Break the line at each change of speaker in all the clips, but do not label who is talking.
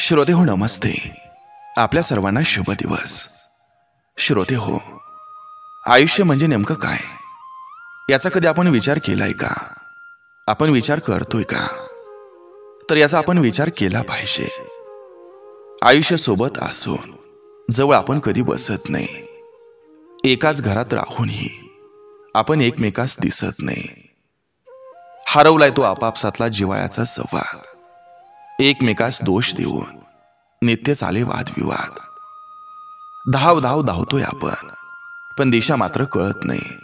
श्रोते हो, नमस्ते. आपल्या सर्वांना शुभ दिवस. श्रोते हो, आयुष्य म्हणजे नेमकं काय याचा कधी आपण विचार केलाय का? आपण विचार करतोय का? तर याचा आपण विचार केला पाहिजे. आयुष्य सोबत असून जवळ आपण कधी बसत नाही. एकाच घरात राहूनही आपण एकमेकास दिसत नाही. हरवलाय तो आपापसातला जिव्हाळ्याचा संवाद. एकमेकास दोष देऊन नित्य चाले वादविवाद. धाव धाव धावतोय आपण, पण दिशा मात्र कळत नाही.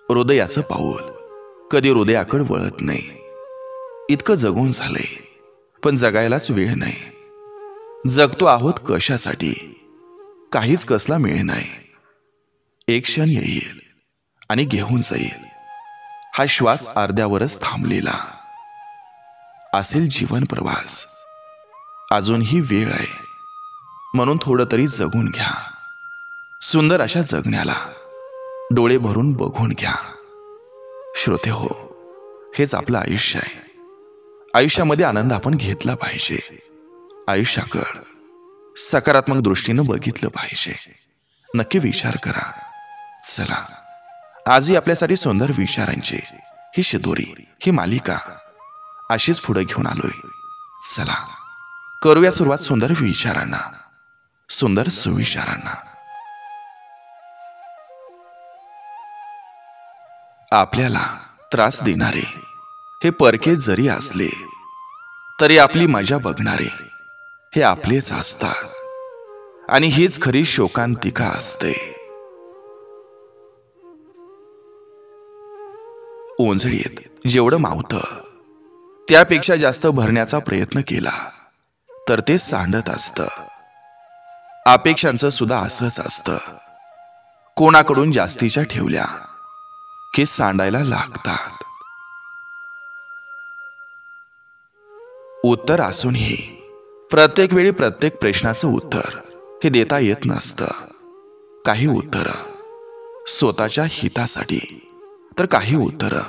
हृदयाचं पाऊल कधी हृदयाकडे वळत नाही. इतकं जगून झालंय, पण जगायलाच वेळ नाही. जगतो आहोत कशासाठी, काहीच कसला मिळे नाही. एक क्षण येईल आणि घेऊन जाईल. हा श्वास अर्ध्यावरच थांबलेला असेल जीवन प्रवास. अजूनही वेळ आहे, म्हणून थोडं तरी जगून घ्या. सुंदर अशा जगण्याला डोळे भरून बघून घ्या. श्रोते हो, हेच आपलं आयुष्य आहे. आयुष्यामध्ये आनंद आपण घेतला पाहिजे. आयुष्याकडे सकारात्मक दृष्टीनं बघितलं पाहिजे. नक्की विचार करा. चला, आजही आपल्यासाठी सुंदर विचारांची ही शिदोरी, ही मालिका अशीच पुढे घेऊन आलोय. चला, करूया सुरुवात सुंदर विचारांना, सुंदर सुविचारांना. आपल्याला त्रास देणारे हे परके जरी असले तरी आपली मजा बघणारे हे आपलेच असतात. आणि हीच खरी शोकांतिका असते. ओंजळीत जेवढं मावतं त्यापेक्षा जास्त भरण्याचा प्रयत्न केला तर ते सांडत असतं. अपेक्षांचं सुद्धा असंच असतं. कोणाकडून जास्तीच्या ठेवल्या की सांडायला लागतात. उत्तर असूनही प्रत्येक वेळी प्रत्येक प्रश्नाचं उत्तर हे देता येत नसतं. काही उत्तर स्वतःच्या हितासाठी, तर काही उत्तर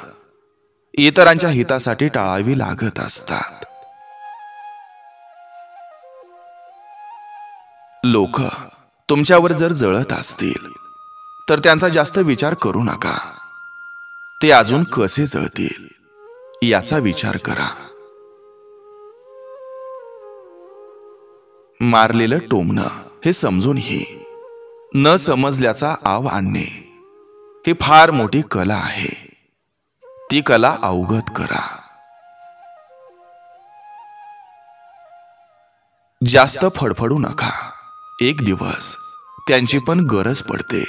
इतरांच्या हितासाठी टाळावी लागत असतात. लोक तुमच्यावर जर जळत असतील तर त्यांचा जास्त विचार करू नका. ते अजून कसे जळतील याचा विचार करा. मारलेलं टोमणं हे समजूनही न समजल्याचा आव आणणे ही फार मोठी कला आहे. ती कला अवगत करा. जास्त फडफडू नका. एक दिवस त्यांची पण गरज पडते,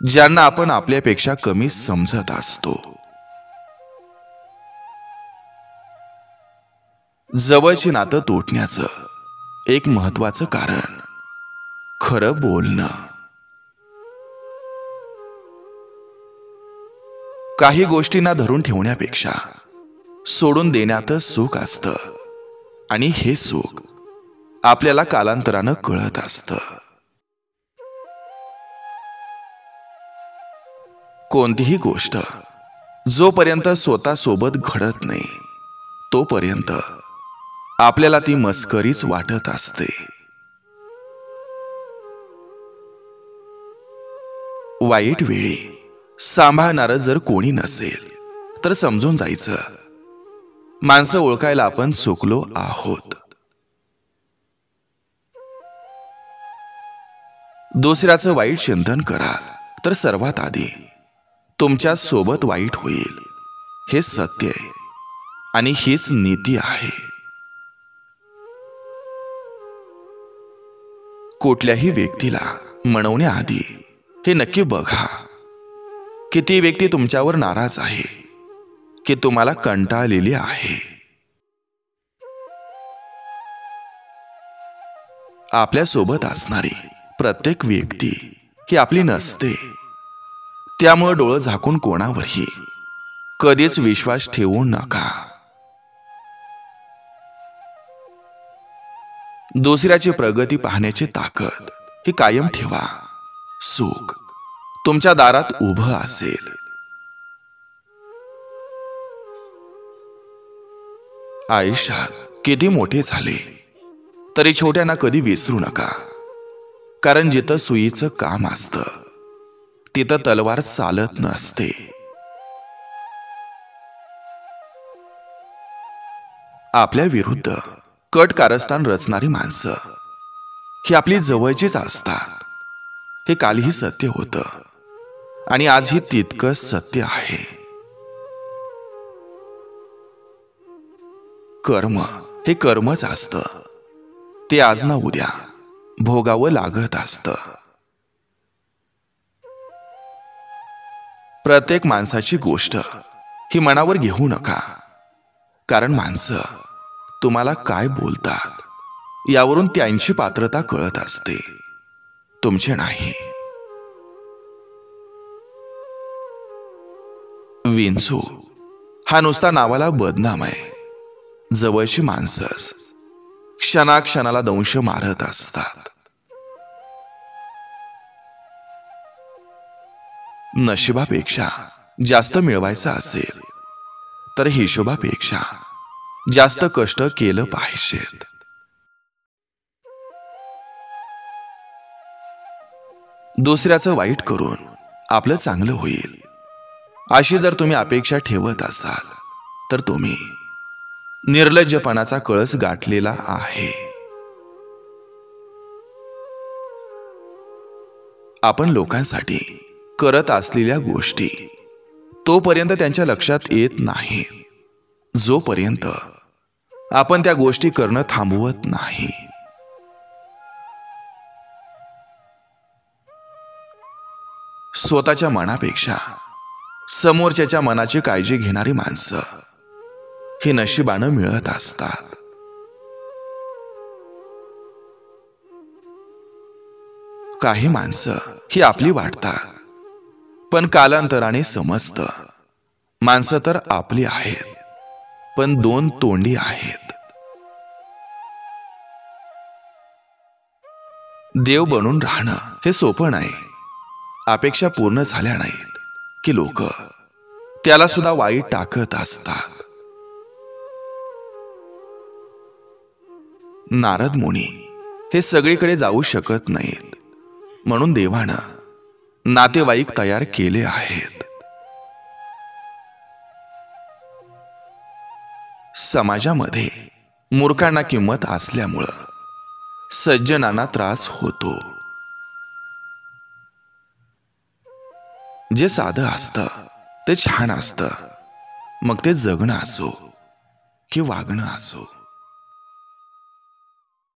ज्यांना आपण आपल्यापेक्षा कमी समजत असतो. जवळची नातं तुटण्याचं एक महत्वाचं कारण खरं बोलणं. काही गोष्टींना धरून ठेवण्यापेक्षा सोडून देण्यातच सुख असतं. आणि हे सुख आपल्याला कालांतरानं कळत असतं. कोणतीही गोष्ट जोपर्यंत स्वतः सोबत घडत नाही तोपर्यंत आपल्याला ती मस्करीच वाटत असते. वाईट वेळी सांभाळणारं जर कोणी नसेल तर समजून जायचं, माणसं ओळखायला आपण चुकलो आहोत. दुसऱ्याचं वाईट चिंतन कराल तर सर्वात आधी तुमच्या सोबत वाईट होईल. हे सत्य आहे आणि हीच नीती आहे. कुठल्याही व्यक्तीला मनवण्याआधी हे नक्की बघा की ती व्यक्ती तुमच्यावर नाराज आहे की तुम्हाला कंटाळलेली आहे. आपल्या सोबत असणारी प्रत्येक व्यक्ती ही आपली नसते. त्यामुळे डोळं झाकून कोणावरही कधीच विश्वास ठेवू नका. दुसऱ्याची प्रगती पाहण्याची ताकद ही कायम ठेवा. सुख तुमच्या दारात उभं असेल. आयुष्यात किती मोठे झाले तरी छोट्यांना कधी विसरू नका, कारण जिथं सुईचं काम असतं तिथं तलवार चालत नसते. आपल्या विरुद्ध कट कारस्थान रचणारी माणसं ही आपली जवळचीच असतात. हे कालही सत्य होतं आणि आजही तितकंच सत्य आहे. कर्म हे कर्मच असतं, ते आज ना उद्या भोगावं लागत असतं. प्रत्येक माणसाची गोष्ट ही मनावर घेऊ नका, कारण माणसं तुम्हाला काय बोलतात यावरून त्यांची पात्रता कळत असते, तुमचे नाही. विंचू हा नुसता नावाला बदनाम आहे. जवळची माणसंच क्षणाक्षणाला दंश मारत असतात. नशिबापेक्षा जास्त मिळवायचं असेल तर हिशोबापेक्षा जास्त कष्ट केलं पाहिजेत. दुसऱ्याचं वाईट करून आपलं चांगलं होईल अशी जर तुम्ही अपेक्षा ठेवत असाल तर तुम्ही निर्लज्जपणाचा कळस गाठलेला आहे. आपण लोकांसाठी करत असलेल्या गोष्टी तोपर्यंत त्यांच्या लक्षात येत नाही जोपर्यंत आपण त्या गोष्टी करणं थांबवत नाही. स्वतःच्या मनापेक्षा समोरच्याच्या मनाची काळजी घेणारी माणसं हे नशिबानं मिळत असतात. काही माणसं ही आपली वाटतात, पण कालांतराने समजतं माणसं तर आपली आहेत, पण दोन तोंडी आहेत. देव बनून राहणं हे सोपं नाही. अपेक्षा पूर्ण झाल्या नाहीत की लोक त्याला सुद्धा वाईट टाकत असतात. नारद मुनी हे सगळीकडे जाऊ शकत नाहीत, म्हणून देवानं नातेवाईक तयार केले आहेत. समाजामध्ये मूर्खांना किंमत असल्यामुळं सज्जनांना त्रास होतो. जे साधं असतं ते छान असतं, मग ते जगणं असो की वागणं असो.